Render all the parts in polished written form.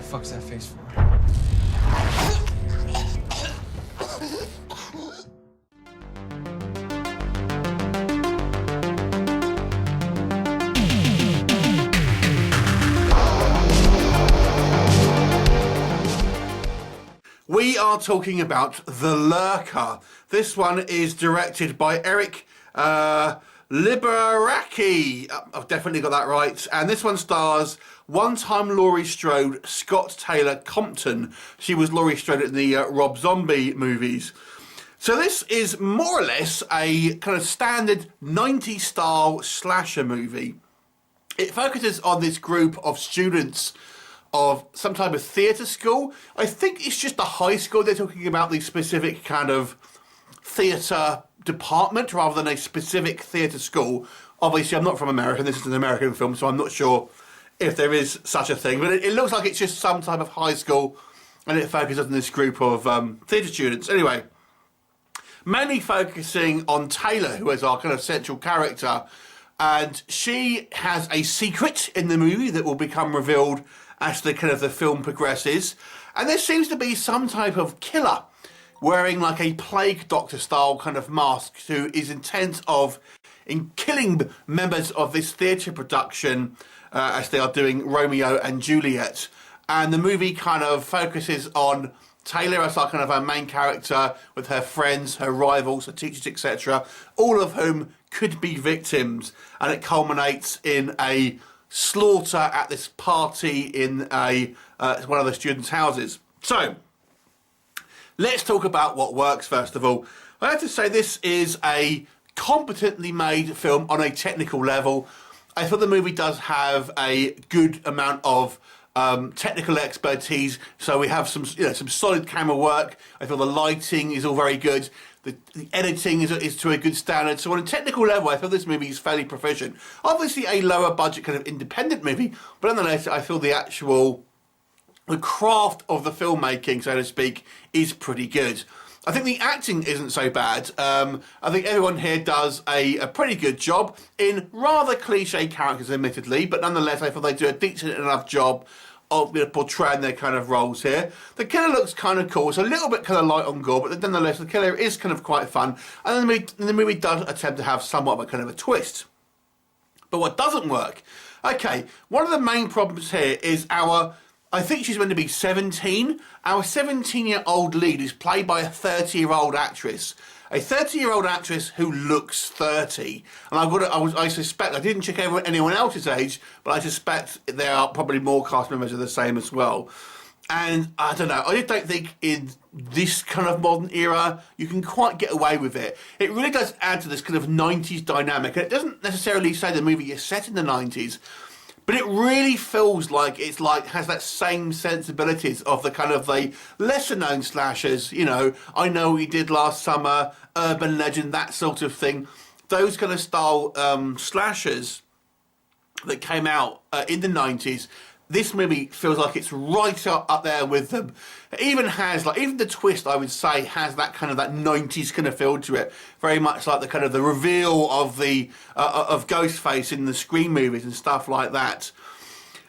fuck's that face for? We are talking about The Lurker. This one is directed by Ari Liberacki. I've definitely got that right. And this one stars one-time Laurie Strode, Scout Taylor-Compton. She was Laurie Strode in the Rob Zombie movies. So this is more or less a kind of standard 90s style slasher movie. It focuses on this group of students of some type of theatre school. I think it's just a high school. They're talking about the specific kind of theatre department rather than a specific theatre school. Obviously, I'm not from America. This is an American film, so I'm not sure if there is such a thing. But it looks like it's just some type of high school, and it focuses on this group of theatre students. Anyway, mainly focusing on Taylor, who is our kind of central character. And she has a secret in the movie that will become revealed as the kind of the film progresses. And there seems to be some type of killer wearing like a plague doctor style kind of mask who is intent in killing members of this theatre production as they are doing Romeo and Juliet. And the movie kind of focuses on Taylor as our kind of our main character with her friends, her rivals, her teachers, etc., all of whom could be victims, and it culminates in a slaughter at this party in one of the students' houses. So, let's talk about what works first of all. I have to say this is a competently made film on a technical level. I thought the movie does have a good amount of technical expertise, so we have some solid camera work. I feel the lighting is all very good. The editing is to a good standard. So on a technical level, I feel this movie is fairly proficient. Obviously a lower budget kind of independent movie, but nonetheless, I feel the craft of the filmmaking, so to speak, is pretty good. I think the acting isn't so bad. I think everyone here does a pretty good job in rather cliche characters, admittedly, but nonetheless, I feel they do a decent enough job of portraying their kind of roles here. The killer looks kind of cool. It's a little bit kind of light on gore, but nonetheless, the killer is kind of quite fun. And then the movie does attempt to have somewhat of a kind of a twist. But what doesn't work? Okay, one of the main problems here is I think she's meant to be 17. Our 17-year-old lead is played by a 30-year-old actress. A 30-year-old actress who looks 30. And I suspect, I didn't check anyone else's age, but I suspect there are probably more cast members of the same as well. And I don't know, I just don't think in this kind of modern era, you can quite get away with it. It really does add to this kind of 90s dynamic. And it doesn't necessarily say the movie is set in the 90s, but it really feels like has that same sensibilities of the kind of the lesser known slashers, I Know What You Did Last Summer, Urban Legend, that sort of thing. Those kind of style slashers that came out in the 90s. This movie feels like it's right up there with them. It even has, even the twist, I would say, has that kind of that 90s kind of feel to it. Very much like the kind of the reveal of of Ghostface in the Scream movies and stuff like that.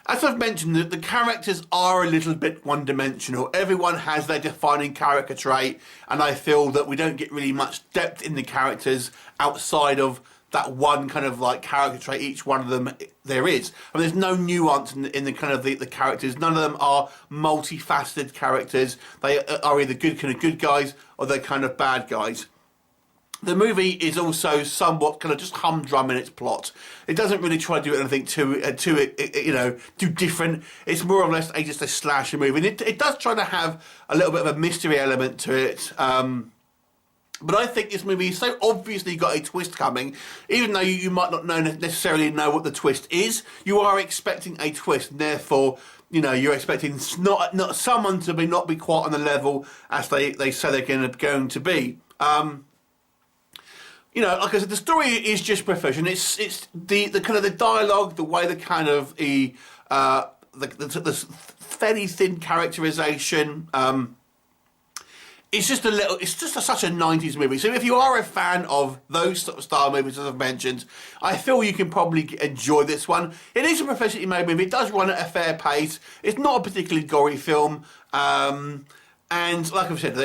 As I've mentioned, the characters are a little bit one-dimensional. Everyone has their defining character trait, and I feel that we don't get really much depth in the characters outside of that one kind of character trait each one of them there is. I mean, there's no nuance in the kind of the characters. None of them are multifaceted characters. They are either good guys or they're kind of bad guys. The movie is also somewhat kind of just humdrum in its plot. It doesn't really try to do anything too different. It's more or less just a slasher movie. And it does try to have a little bit of a mystery element to it. But I think this movie is so obviously got a twist coming, even though you might not necessarily know what the twist is, you are expecting a twist, and therefore, you're expecting not someone to not be quite on the level as they say they're going to be. Like I said, the story is just proficient. It's the kind of the dialogue, the way the kind of the fairly thin characterization. it's just such a 90s movie. So if you are a fan of those sort of style movies, as I've mentioned, I feel you can probably enjoy this one. It is a professionally made movie. It does run at a fair pace. It's not a particularly gory film. And like I've said,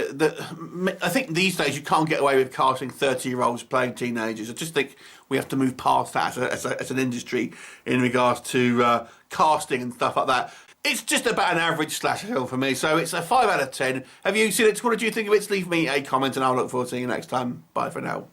I think these days you can't get away with casting 30-year-olds playing teenagers. I just think we have to move past that as an industry in regards to casting and stuff like that. It's just about an average slasher film for me, so it's a 5 out of 10. Have you seen it? What did you think of it? Leave me a comment and I'll look forward to seeing you next time. Bye for now.